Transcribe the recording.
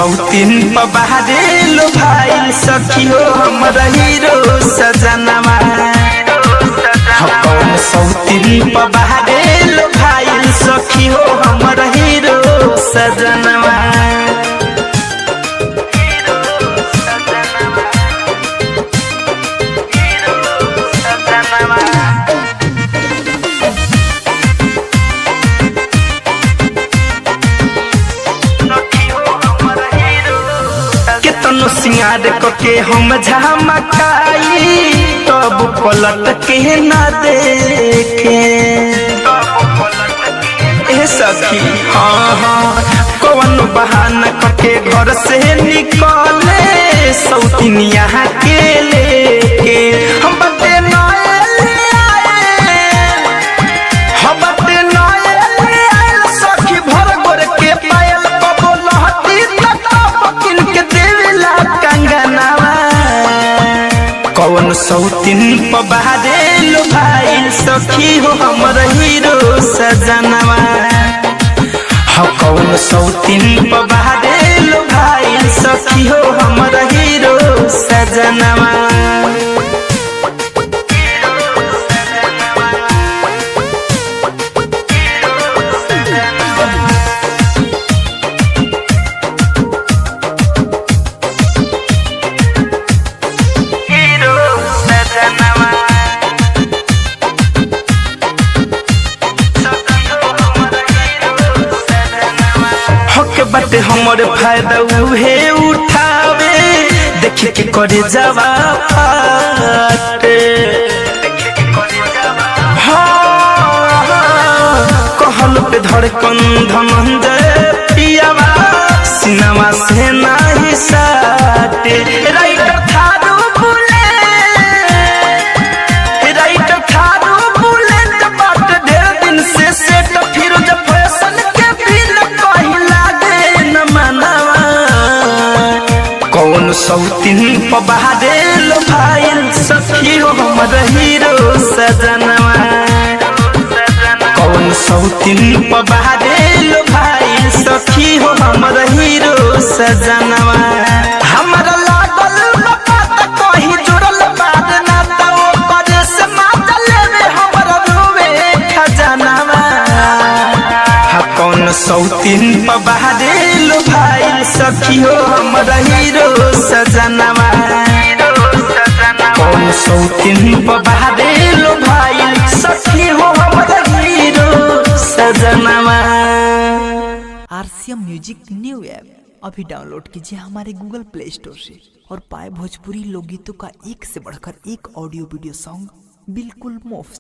सौतीन पबारे लो भाई सखियो हमर हीरो सजनवा। कौन सौतीन पबारे लो भाई सखियो हमर हीरो सजनवा। सिंगार के हम झमकाई तब पलट के न देखे ए सखी। हाँ हाँ कौन बहाना के घर से निकले सौतिनिया के लेके हम बते सखी भर गोर के पायल बबो लहती तकिन के देविला कंगनवा। कौन सौतीन पबारे लो भाई सखी हो हमर हीरो सजनवा। कौन सौतीन पबारे लो भाई सखी हो हमर हीरो सजनवा। बटे हमर फायदा उहे उठावे देख के करे जवा फाटे। कहल पे धड़कन धनंजय पियावा सिनेमा से नाही साटे। राइटर थारू बुलेट बाट ढेर दिन से सेट फिरोज फैशन के भी न कहिला मनवा। कौन सौतीन पबारे लो भाई सखी हो हमर हीरो सजनवा। कौन सौतीन पबारे लो भाई सखी हो हमर हीरो सजनवा। हमरा लागल पता कहीं जुड़ल बात ना तो करे से माता लेवे हमर रोवे खजनवा। कौन सौतीन पबारे लो भाई सखी हो हमर हीरो सजनवा। कौन सौतीन पबारे लो भाई सखी हो हमर हीरो सजनवा। आरसीएम म्यूजिक न्यू ऐप अभी डाउनलोड कीजिए हमारे गूगल प्ले स्टोर से और पाए भोजपुरी लोकगीतों का एक से बढ़कर एक ऑडियो वीडियो सॉन्ग बिल्कुल मुफ्त।